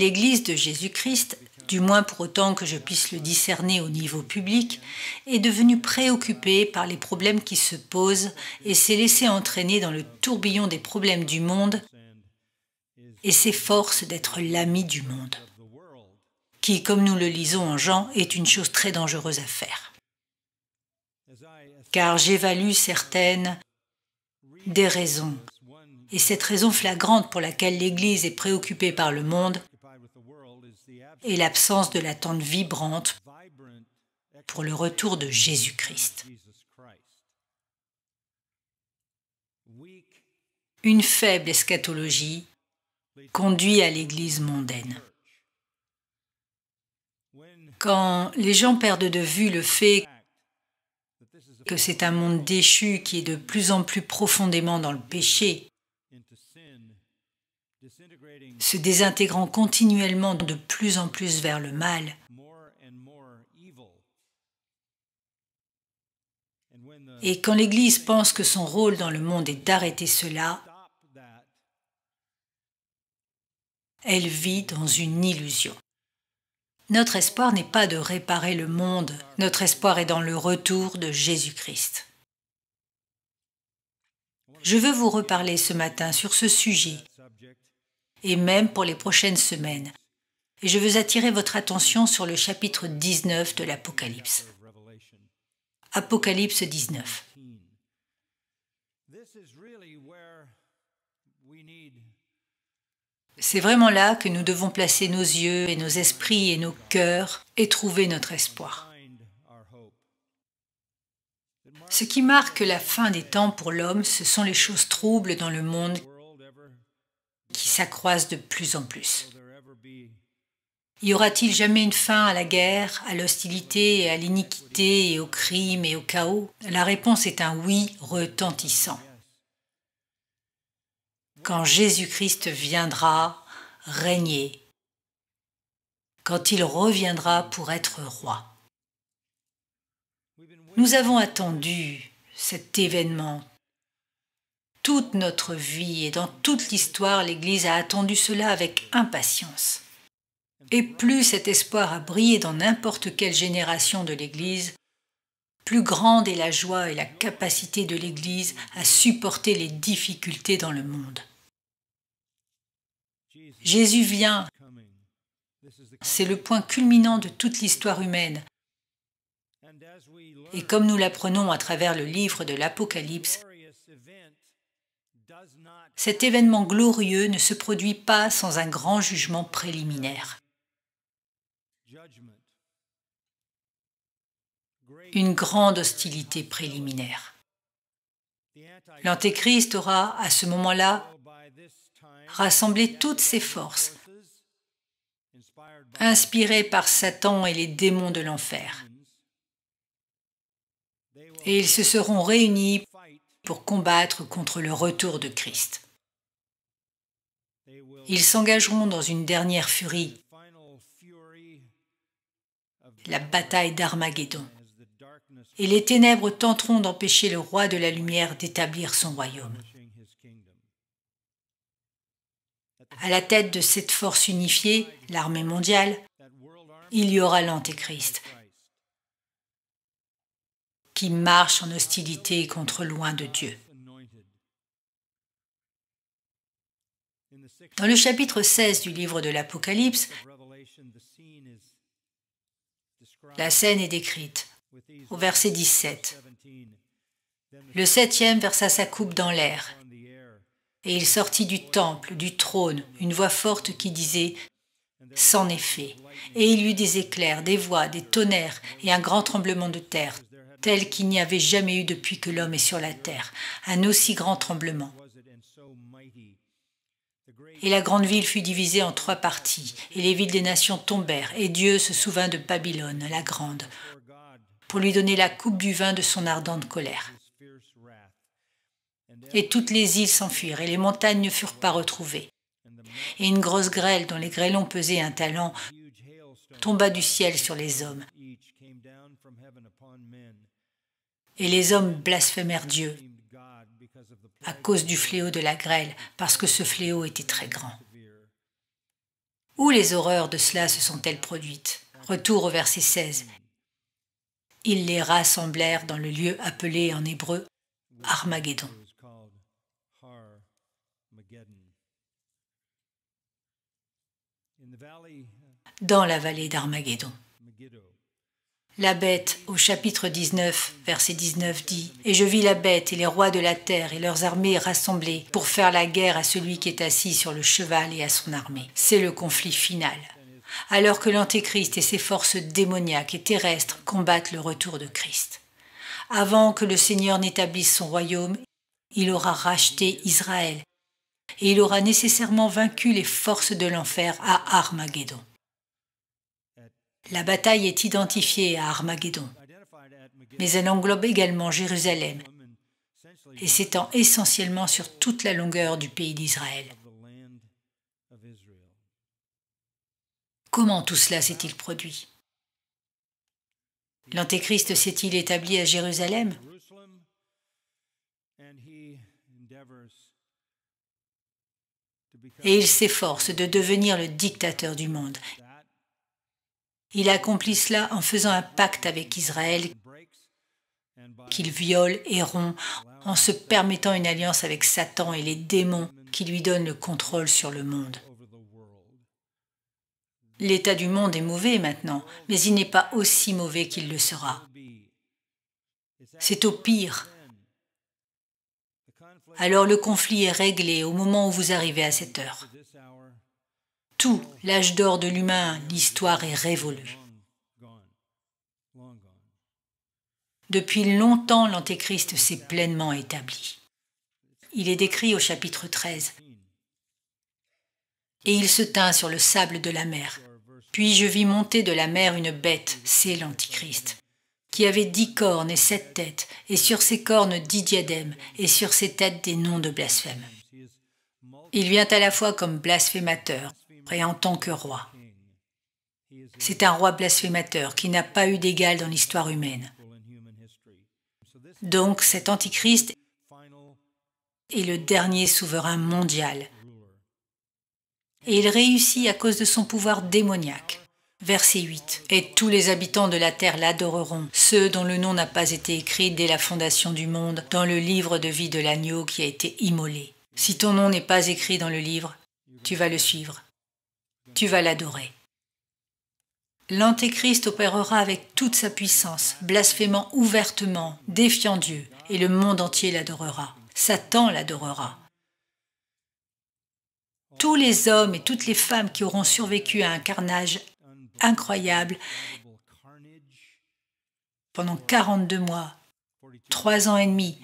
l'Église de Jésus-Christ, du moins pour autant que je puisse le discerner au niveau public, est devenue préoccupée par les problèmes qui se posent et s'est laissée entraîner dans le tourbillon des problèmes du monde et s'efforce d'être l'ami du monde, qui, comme nous le lisons en Jean, est une chose très dangereuse à faire. Car j'évalue certaines des raisons, et cette raison flagrante pour laquelle l'Église est préoccupée par le monde est l'absence de l'attente vibrante pour le retour de Jésus-Christ. Une faible eschatologie conduit à l'Église mondaine. Quand les gens perdent de vue le fait que c'est un monde déchu qui est de plus en plus profondément dans le péché, se désintégrant continuellement de plus en plus vers le mal, et quand l'Église pense que son rôle dans le monde est d'arrêter cela, elle vit dans une illusion. Notre espoir n'est pas de réparer le monde, notre espoir est dans le retour de Jésus-Christ. Je veux vous reparler ce matin sur ce sujet, et même pour les prochaines semaines, et je veux attirer votre attention sur le chapitre 19 de l'Apocalypse. Apocalypse 19. C'est vraiment là que nous devons placer nos yeux et nos esprits et nos cœurs et trouver notre espoir. Ce qui marque la fin des temps pour l'homme, ce sont les choses troubles dans le monde qui s'accroissent de plus en plus. Y aura-t-il jamais une fin à la guerre, à l'hostilité et à l'iniquité et au crime et au chaos? La réponse est un oui retentissant. Quand Jésus-Christ viendra régner, quand il reviendra pour être roi. Nous avons attendu cet événement toute notre vie et dans toute l'histoire, l'Église a attendu cela avec impatience. Et plus cet espoir a brillé dans n'importe quelle génération de l'Église, plus grande est la joie et la capacité de l'Église à supporter les difficultés dans le monde. Jésus vient, c'est le point culminant de toute l'histoire humaine. Et comme nous l'apprenons à travers le livre de l'Apocalypse, cet événement glorieux ne se produit pas sans un grand jugement préliminaire. Une grande hostilité préliminaire. L'Antéchrist aura, à ce moment-là, rassemblé toutes ses forces, inspirées par Satan et les démons de l'enfer. Et ils se seront réunis pour combattre contre le retour de Christ. Ils s'engageront dans une dernière furie, la bataille d'Armageddon. Et les ténèbres tenteront d'empêcher le roi de la lumière d'établir son royaume. À la tête de cette force unifiée, l'armée mondiale, il y aura l'Antéchrist, qui marche en hostilité contre loin de Dieu. Dans le chapitre 16 du livre de l'Apocalypse, la scène est décrite au verset 17. Le septième versa sa coupe dans l'air, et il sortit du temple, du trône, une voix forte qui disait « C'en est fait ». Et il y eut des éclairs, des voix, des tonnerres et un grand tremblement de terre, tel qu'il n'y avait jamais eu depuis que l'homme est sur la terre, un aussi grand tremblement. Et la grande ville fut divisée en 3 parties, et les villes des nations tombèrent, et Dieu se souvint de Babylone, la grande, pour lui donner la coupe du vin de son ardente colère. Et toutes les îles s'enfuirent, et les montagnes ne furent pas retrouvées. Et une grosse grêle, dont les grêlons pesaient un talent, tomba du ciel sur les hommes. Et les hommes blasphémèrent Dieu à cause du fléau de la grêle, parce que ce fléau était très grand. Où les horreurs de cela se sont-elles produites? Retour au verset 16. Ils les rassemblèrent dans le lieu appelé en hébreu Armageddon. Dans la vallée d'Armageddon. La bête, au chapitre 19, verset 19, dit « Et je vis la bête et les rois de la terre et leurs armées rassemblés pour faire la guerre à celui qui est assis sur le cheval et à son armée. » C'est le conflit final. Alors que l'Antéchrist et ses forces démoniaques et terrestres combattent le retour de Christ. Avant que le Seigneur n'établisse son royaume, il aura racheté Israël et il aura nécessairement vaincu les forces de l'enfer à Armageddon. La bataille est identifiée à Armageddon, mais elle englobe également Jérusalem et s'étend essentiellement sur toute la longueur du pays d'Israël. Comment tout cela s'est-il produit? L'Antéchrist s'est-il établi à Jérusalem? Et il s'efforce de devenir le dictateur du monde. Il accomplit cela en faisant un pacte avec Israël qu'il viole et rompt, en se permettant une alliance avec Satan et les démons qui lui donnent le contrôle sur le monde. L'état du monde est mauvais maintenant, mais il n'est pas aussi mauvais qu'il le sera. C'est au pire. Alors le conflit est réglé au moment où vous arrivez à cette heure. Tout, l'âge d'or de l'humain, l'histoire est révolue. Depuis longtemps, l'Antéchrist s'est pleinement établi. Il est décrit au chapitre 13. Et il se tint sur le sable de la mer. Puis je vis monter de la mer une bête, c'est l'Antichrist, qui avait 10 cornes et 7 têtes, et sur ses cornes 10 diadèmes, et sur ses têtes des noms de blasphème. Il vient à la fois comme blasphémateur et en tant que roi. C'est un roi blasphémateur qui n'a pas eu d'égal dans l'histoire humaine. Donc cet Antichrist est le dernier souverain mondial. Et il réussit à cause de son pouvoir démoniaque. Verset 8. « Et tous les habitants de la terre l'adoreront, ceux dont le nom n'a pas été écrit dès la fondation du monde, dans le livre de vie de l'agneau qui a été immolé. Si ton nom n'est pas écrit dans le livre, tu vas le suivre. Tu vas l'adorer. » L'Antéchrist opérera avec toute sa puissance, blasphémant ouvertement, défiant Dieu, et le monde entier l'adorera. Satan l'adorera. Tous les hommes et toutes les femmes qui auront survécu à un carnage incroyable pendant 42 mois, 3 ans et demi,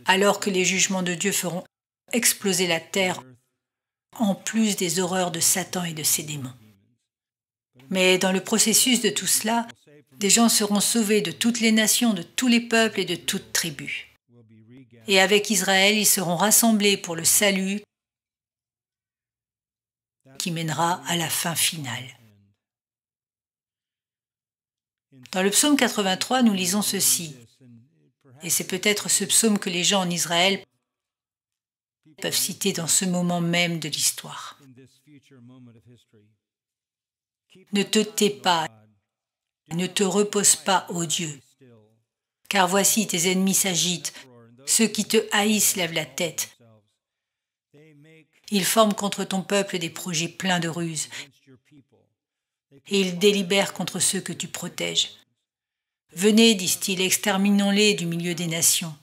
alors que les jugements de Dieu feront exploser la terre, en plus des horreurs de Satan et de ses démons. Mais dans le processus de tout cela, des gens seront sauvés de toutes les nations, de tous les peuples et de toutes tribus. Et avec Israël, ils seront rassemblés pour le salut qui mènera à la fin finale. Dans le psaume 83, nous lisons ceci, et c'est peut-être ce psaume que les gens en Israël peuvent citer dans ce moment même de l'histoire. Ne te tais pas, ne te repose pas, ô Dieu, car voici tes ennemis s'agitent, ceux qui te haïssent lèvent la tête. Ils forment contre ton peuple des projets pleins de ruses, et ils délibèrent contre ceux que tu protèges. Venez, disent-ils, exterminons-les du milieu des nations,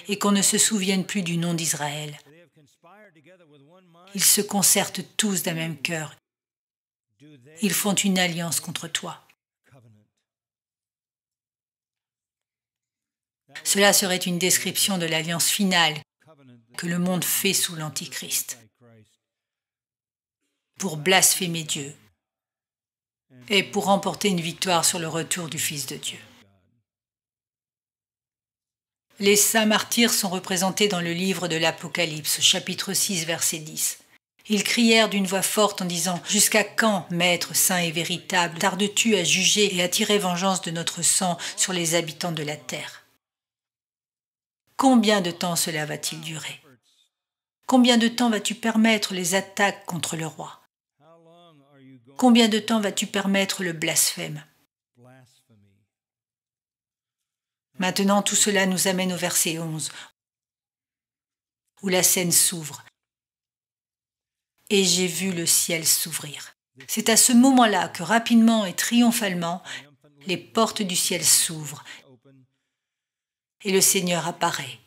et qu'on ne se souvienne plus du nom d'Israël. Ils se concertent tous d'un même cœur. Ils font une alliance contre toi. Cela serait une description de l'alliance finale que le monde fait sous l'Antichrist pour blasphémer Dieu et pour remporter une victoire sur le retour du Fils de Dieu. Les saints martyrs sont représentés dans le livre de l'Apocalypse, chapitre 6, verset 10. Ils crièrent d'une voix forte en disant « Jusqu'à quand, Maître saint et véritable, tardes-tu à juger et à tirer vengeance de notre sang sur les habitants de la terre ?» Combien de temps cela va-t-il durer? Combien de temps vas-tu permettre les attaques contre le roi? Combien de temps vas-tu permettre le blasphème? Maintenant, tout cela nous amène au verset 11, où la scène s'ouvre. Et j'ai vu le ciel s'ouvrir. C'est à ce moment-là que rapidement et triomphalement, les portes du ciel s'ouvrent et le Seigneur apparaît.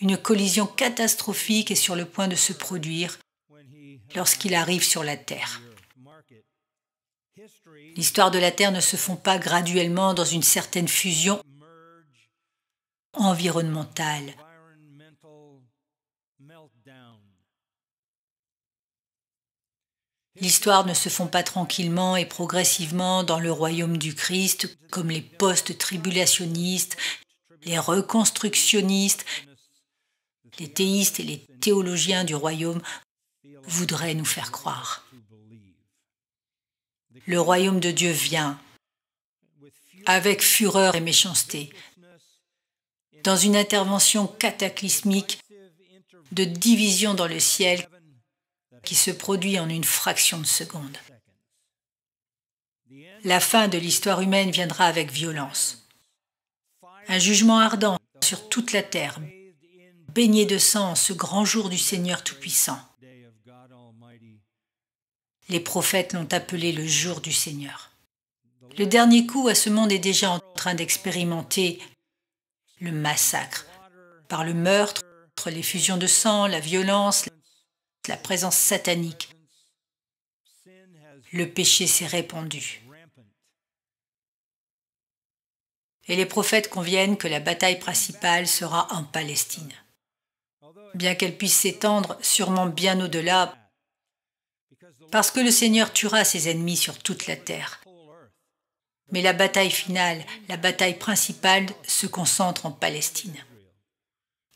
Une collision catastrophique est sur le point de se produire lorsqu'il arrive sur la terre. L'histoire de la terre ne se fond pas graduellement dans une certaine fusion environnementale. L'histoire ne se fond pas tranquillement et progressivement dans le royaume du Christ, comme les post-tribulationnistes, les reconstructionnistes, les théistes et les théologiens du royaume voudraient nous faire croire. Le royaume de Dieu vient avec fureur et méchanceté, dans une intervention cataclysmique de division dans le ciel qui se produit en une fraction de seconde. La fin de l'histoire humaine viendra avec violence. Un jugement ardent sur toute la terre, baigné de sang en ce grand jour du Seigneur Tout-Puissant. Les prophètes l'ont appelé le jour du Seigneur. Le dernier coup à ce monde est déjà en train d'expérimenter le massacre, par le meurtre, l'effusion de sang, la violence, la présence satanique. Le péché s'est répandu. Et les prophètes conviennent que la bataille principale sera en Palestine. Bien qu'elle puisse s'étendre sûrement bien au-delà, parce que le Seigneur tuera ses ennemis sur toute la terre. Mais la bataille finale, la bataille principale, se concentre en Palestine.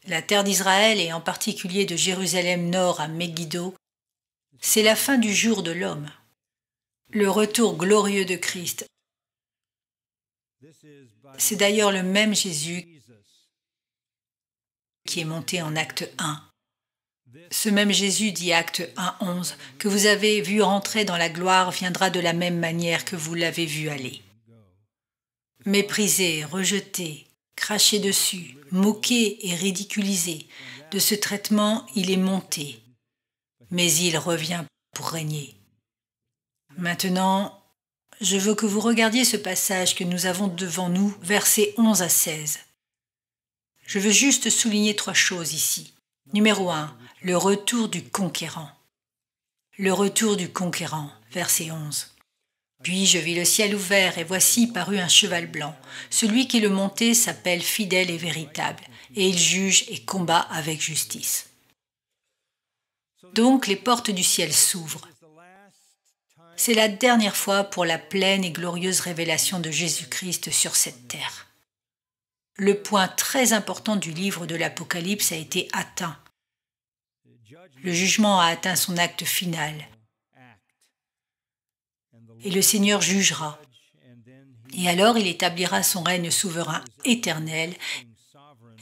La terre d'Israël et en particulier de Jérusalem Nord à Megiddo, c'est la fin du jour de l'homme, le retour glorieux de Christ. C'est d'ailleurs le même Jésus qui est monté en acte 1. Ce même Jésus, dit acte 1:11, que vous avez vu rentrer dans la gloire viendra de la même manière que vous l'avez vu aller. Méprisé, rejeté, craché dessus, moqué et ridiculisé, de ce traitement il est monté, mais il revient pour régner. Maintenant, je veux que vous regardiez ce passage que nous avons devant nous, versets 11 à 16. Je veux juste souligner 3 choses ici. Numéro 1, le retour du conquérant. Le retour du conquérant, verset 11. Puis je vis le ciel ouvert, et voici parut un cheval blanc. Celui qui le montait s'appelle Fidèle et Véritable, et il juge et combat avec justice. Donc les portes du ciel s'ouvrent. C'est la dernière fois pour la pleine et glorieuse révélation de Jésus-Christ sur cette terre. Le point très important du livre de l'Apocalypse a été atteint. Le jugement a atteint son acte final. Et le Seigneur jugera. Et alors il établira son règne souverain éternel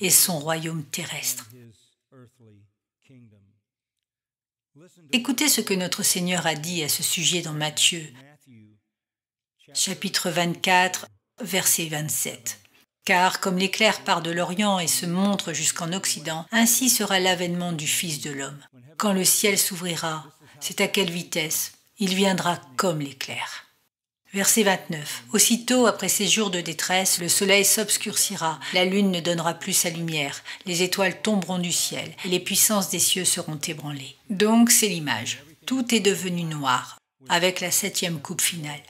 et son royaume terrestre. Écoutez ce que notre Seigneur a dit à ce sujet dans Matthieu, chapitre 24, verset 27. Car comme l'éclair part de l'Orient et se montre jusqu'en Occident, ainsi sera l'avènement du Fils de l'homme. Quand le ciel s'ouvrira, c'est à quelle vitesse? Il viendra comme l'éclair. Verset 29. Aussitôt après ces jours de détresse, le soleil s'obscurcira, la lune ne donnera plus sa lumière, les étoiles tomberont du ciel, et les puissances des cieux seront ébranlées. Donc c'est l'image. Tout est devenu noir, avec la 7e coupe finale.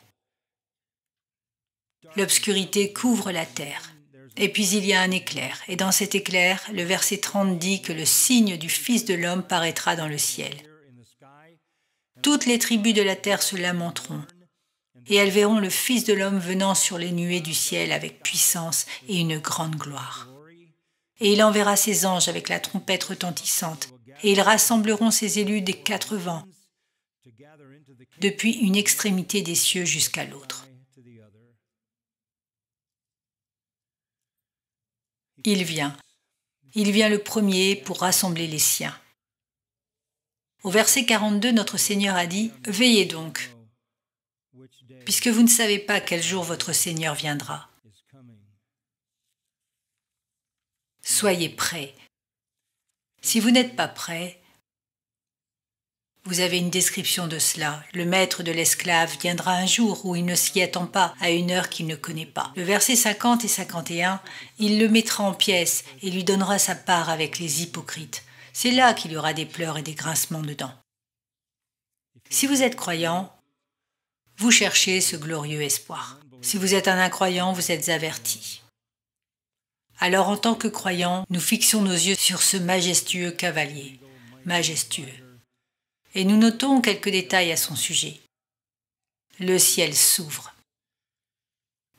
L'obscurité couvre la terre. Et puis il y a un éclair, et dans cet éclair, le verset 30 dit que le signe du Fils de l'homme paraîtra dans le ciel. Toutes les tribus de la terre se lamenteront, et elles verront le Fils de l'homme venant sur les nuées du ciel avec puissance et une grande gloire. Et il enverra ses anges avec la trompette retentissante, et ils rassembleront ses élus des 4 vents, depuis une extrémité des cieux jusqu'à l'autre. Il vient le premier pour rassembler les siens. Au verset 42, notre Seigneur a dit « Veillez donc, puisque vous ne savez pas quel jour votre Seigneur viendra. Soyez prêts. Si vous n'êtes pas prêts, vous avez une description de cela. Le maître de l'esclave viendra un jour où il ne s'y attend pas, à une heure qu'il ne connaît pas. Le verset 50 et 51, il le mettra en pièces et lui donnera sa part avec les hypocrites. C'est là qu'il y aura des pleurs et des grincements de dents. Si vous êtes croyant, vous cherchez ce glorieux espoir. Si vous êtes un incroyant, vous êtes averti. Alors en tant que croyants, nous fixons nos yeux sur ce majestueux cavalier, majestueux. Et nous notons quelques détails à son sujet. Le ciel s'ouvre.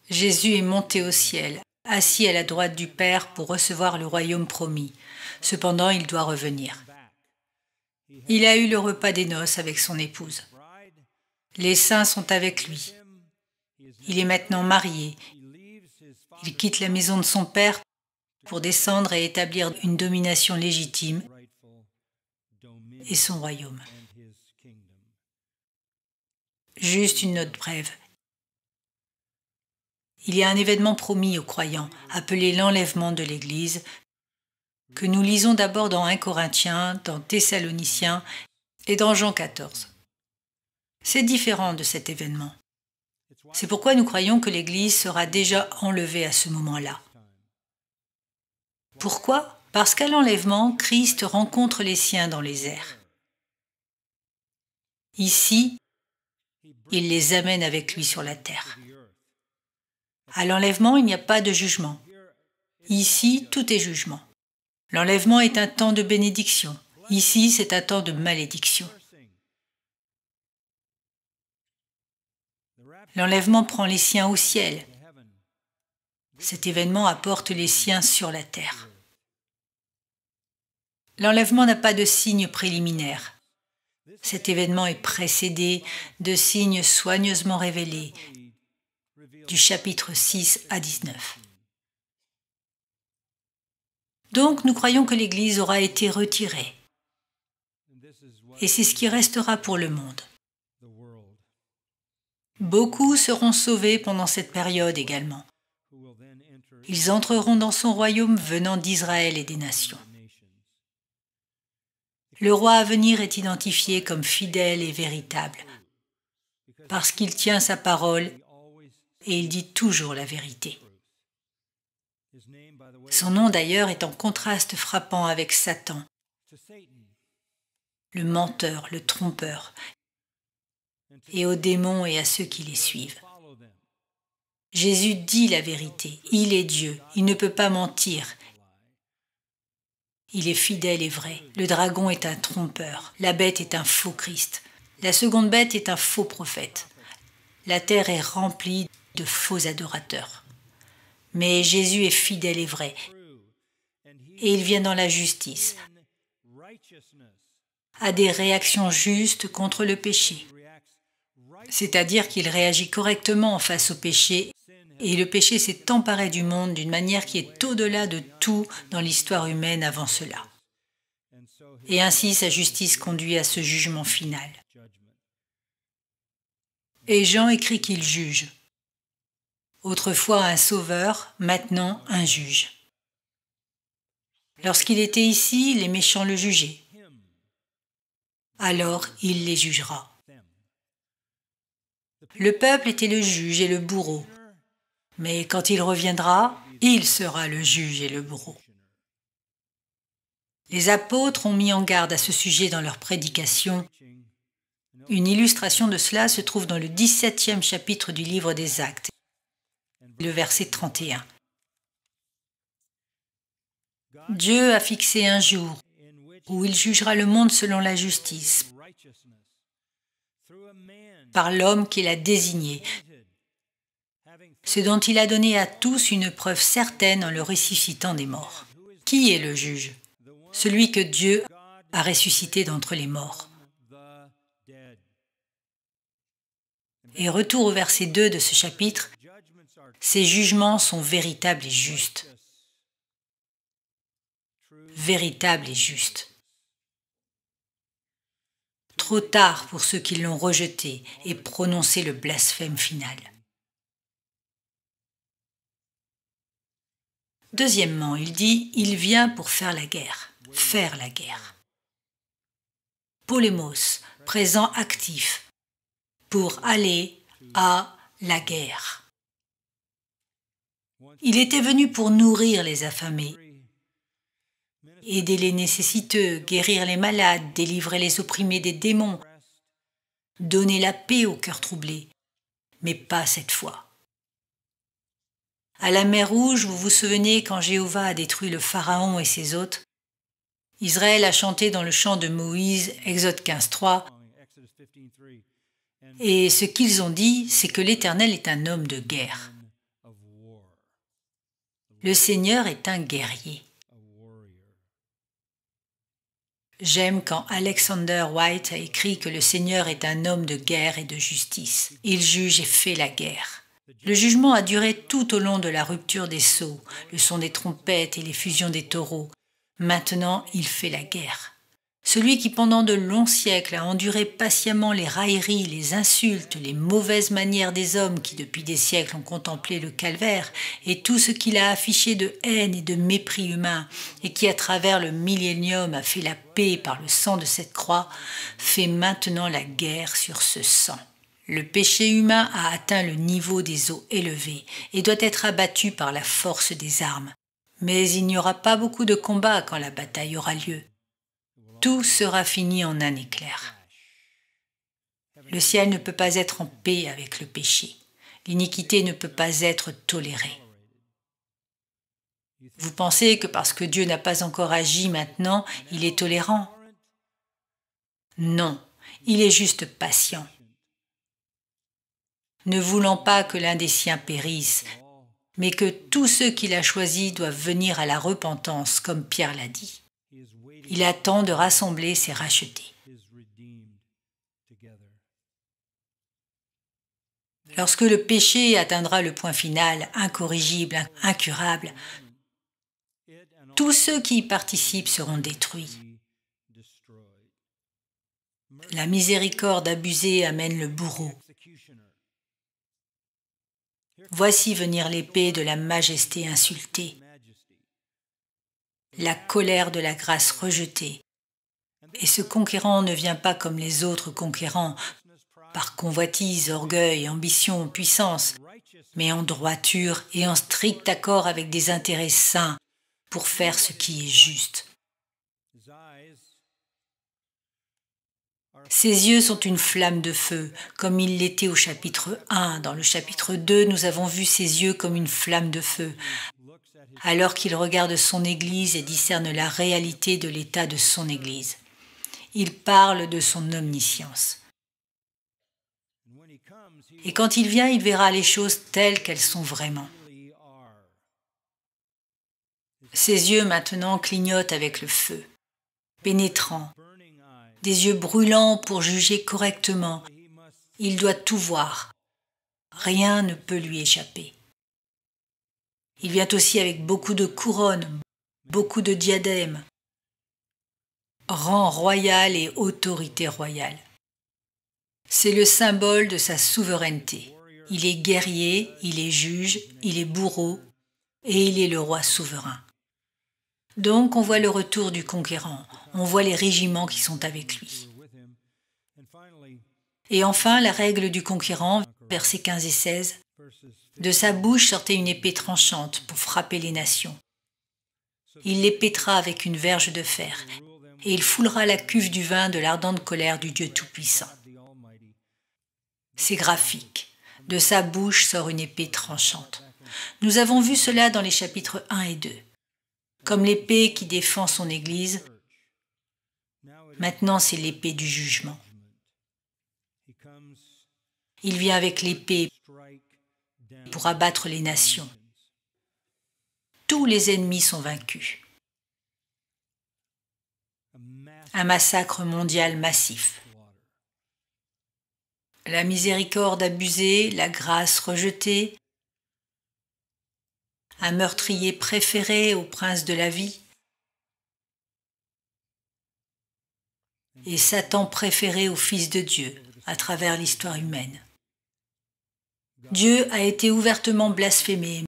Jésus est monté au ciel, assis à la droite du Père pour recevoir le royaume promis. Cependant, il doit revenir. Il a eu le repas des noces avec son épouse. Les saints sont avec lui. Il est maintenant marié. Il quitte la maison de son Père pour descendre et établir une domination légitime et son royaume. Juste une note brève. Il y a un événement promis aux croyants, appelé l'enlèvement de l'Église, que nous lisons d'abord dans 1 Corinthiens, dans Thessaloniciens et dans Jean 14. C'est différent de cet événement. C'est pourquoi nous croyons que l'Église sera déjà enlevée à ce moment-là. Pourquoi ? Parce qu'à l'enlèvement, Christ rencontre les siens dans les airs. Ici, il les amène avec lui sur la terre. À l'enlèvement, il n'y a pas de jugement. Ici, tout est jugement. L'enlèvement est un temps de bénédiction. Ici, c'est un temps de malédiction. L'enlèvement prend les siens au ciel. Cet événement apporte les siens sur la terre. L'enlèvement n'a pas de signe préliminaire. Cet événement est précédé de signes soigneusement révélés, du chapitre 6 à 19. Donc nous croyons que l'Église aura été retirée. Et c'est ce qui restera pour le monde. Beaucoup seront sauvés pendant cette période également. Ils entreront dans son royaume venant d'Israël et des nations. Le roi à venir est identifié comme fidèle et véritable, parce qu'il tient sa parole et il dit toujours la vérité. Son nom d'ailleurs est en contraste frappant avec Satan, le menteur, le trompeur, et aux démons et à ceux qui les suivent. Jésus dit la vérité, il est Dieu, il ne peut pas mentir. Il est fidèle et vrai. Le dragon est un trompeur, la bête est un faux Christ. La seconde bête est un faux prophète. La terre est remplie de faux adorateurs. Mais Jésus est fidèle et vrai. Et il vient dans la justice, à des réactions justes contre le péché. C'est-à-dire qu'il réagit correctement face au péché, et le péché s'est emparé du monde d'une manière qui est au-delà de tout dans l'histoire humaine avant cela. Et ainsi sa justice conduit à ce jugement final. Et Jean écrit qu'il juge. Autrefois un sauveur, maintenant un juge. Lorsqu'il était ici, les méchants le jugeaient. Alors il les jugera. Le peuple était le juge et le bourreau. Mais quand il reviendra, il sera le juge et le bourreau. Les apôtres ont mis en garde à ce sujet dans leur prédication. Une illustration de cela se trouve dans le 17e chapitre du livre des Actes, le verset 31. Dieu a fixé un jour où il jugera le monde selon la justice, par l'homme qu'il a désigné, ce dont il a donné à tous une preuve certaine en le ressuscitant des morts. Qui est le juge ? Celui que Dieu a ressuscité d'entre les morts. Et retour au verset 2 de ce chapitre, ces jugements sont véritables et justes. Véritables et justes. trop tard pour ceux qui l'ont rejeté et prononcé le blasphème final. Deuxièmement, il dit « il vient pour faire la guerre ». Polémos, présent actif, pour aller à la guerre. Il était venu pour nourrir les affamés, aider les nécessiteux, guérir les malades, délivrer les opprimés des démons, donner la paix aux cœurs troublés, mais pas cette fois. À la mer Rouge, vous vous souvenez quand Jéhovah a détruit le Pharaon et ses hôtes? Israël a chanté dans le chant de Moïse, Exode 15:3, et ce qu'ils ont dit, c'est que l'Éternel est un homme de guerre. Le Seigneur est un guerrier. J'aime quand Alexander White a écrit que le Seigneur est un homme de guerre et de justice. Il juge et fait la guerre. Le jugement a duré tout au long de la rupture des sceaux, le son des trompettes et les fusions des taureaux. Maintenant, il fait la guerre. Celui qui pendant de longs siècles a enduré patiemment les railleries, les insultes, les mauvaises manières des hommes qui depuis des siècles ont contemplé le calvaire et tout ce qu'il a affiché de haine et de mépris humain et qui à travers le millénium a fait la paix par le sang de cette croix, fait maintenant la guerre sur ce sang. Le péché humain a atteint le niveau des eaux élevées et doit être abattu par la force des armes. Mais il n'y aura pas beaucoup de combats quand la bataille aura lieu. Tout sera fini en un éclair. Le ciel ne peut pas être en paix avec le péché. L'iniquité ne peut pas être tolérée. Vous pensez que parce que Dieu n'a pas encore agi maintenant, il est tolérant? Non, il est juste patient. Ne voulant pas que l'un des siens périsse, mais que tous ceux qu'il a choisis doivent venir à la repentance, comme Pierre l'a dit. Il attend de rassembler ses rachetés. Lorsque le péché atteindra le point final, incorrigible, incurable, tous ceux qui y participent seront détruits. La miséricorde abusée amène le bourreau. Voici venir l'épée de la majesté insultée, la colère de la grâce rejetée. Et ce conquérant ne vient pas comme les autres conquérants, par convoitise, orgueil, ambition, puissance, mais en droiture et en strict accord avec des intérêts saints pour faire ce qui est juste. Ses yeux sont une flamme de feu, comme il l'était au chapitre 1. Dans le chapitre 2, nous avons vu ses yeux comme une flamme de feu, alors qu'il regarde son Église et discerne la réalité de l'état de son Église. Il parle de son omniscience. Et quand il vient, il verra les choses telles qu'elles sont vraiment. Ses yeux maintenant clignotent avec le feu, pénétrant, des yeux brûlants pour juger correctement. Il doit tout voir. Rien ne peut lui échapper. Il vient aussi avec beaucoup de couronnes, beaucoup de diadèmes, rang royal et autorité royale. C'est le symbole de sa souveraineté. Il est guerrier, il est juge, il est bourreau et il est le roi souverain. Donc on voit le retour du conquérant, on voit les régiments qui sont avec lui. Et enfin, la règle du conquérant, versets 15 et 16. De sa bouche sortait une épée tranchante pour frapper les nations. Il les pétera avec une verge de fer, et il foulera la cuve du vin de l'ardente colère du Dieu Tout-Puissant. C'est graphique. De sa bouche sort une épée tranchante. Nous avons vu cela dans les chapitres 1 et 2. Comme l'épée qui défend son Église, maintenant c'est l'épée du jugement. Il vient avec l'épée pour abattre les nations. Tous les ennemis sont vaincus. Un massacre mondial massif. La miséricorde abusée, la grâce rejetée, un meurtrier préféré au prince de la vie. et Satan préféré au Fils de Dieu à travers l'histoire humaine. Dieu a été ouvertement blasphémé,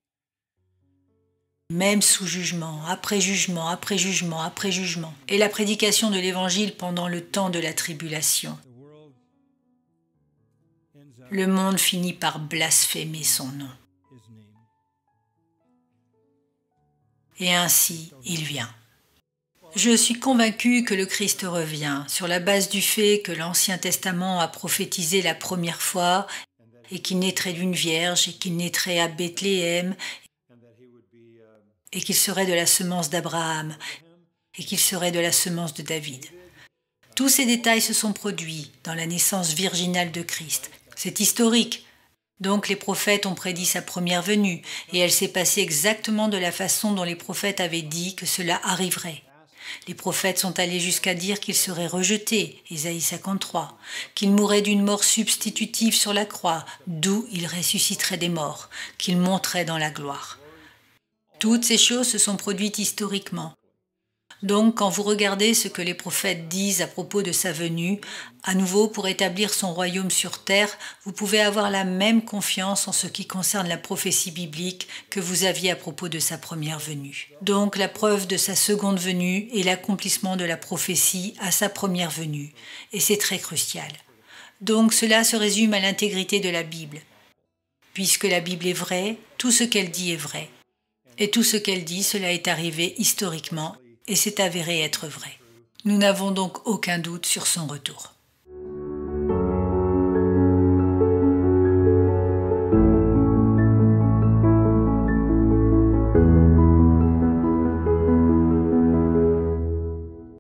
même sous jugement, après jugement, après jugement, après jugement, et la prédication de l'Évangile pendant le temps de la tribulation. Le monde finit par blasphémer son nom. Et ainsi, il vient. Je suis convaincu que le Christ revient sur la base du fait que l'Ancien Testament a prophétisé la première fois et qu'il naîtrait d'une vierge et qu'il naîtrait à Bethléem et qu'il serait de la semence d'Abraham et qu'il serait de la semence de David. Tous ces détails se sont produits dans la naissance virginale de Christ. C'est historique. Donc les prophètes ont prédit sa première venue et elle s'est passée exactement de la façon dont les prophètes avaient dit que cela arriverait. Les prophètes sont allés jusqu'à dire qu'il serait rejeté, Ésaïe 53, qu'il mourrait d'une mort substitutive sur la croix, d'où il ressusciterait des morts, qu'il monterait dans la gloire. Toutes ces choses se sont produites historiquement. Donc, quand vous regardez ce que les prophètes disent à propos de sa venue, à nouveau pour établir son royaume sur terre, vous pouvez avoir la même confiance en ce qui concerne la prophétie biblique que vous aviez à propos de sa première venue. Donc, la preuve de sa seconde venue est l'accomplissement de la prophétie à sa première venue, et c'est très crucial. Donc, cela se résume à l'intégrité de la Bible. Puisque la Bible est vraie, tout ce qu'elle dit est vrai. Et tout ce qu'elle dit, cela est arrivé historiquement, et c'est avéré être vrai. Nous n'avons donc aucun doute sur son retour.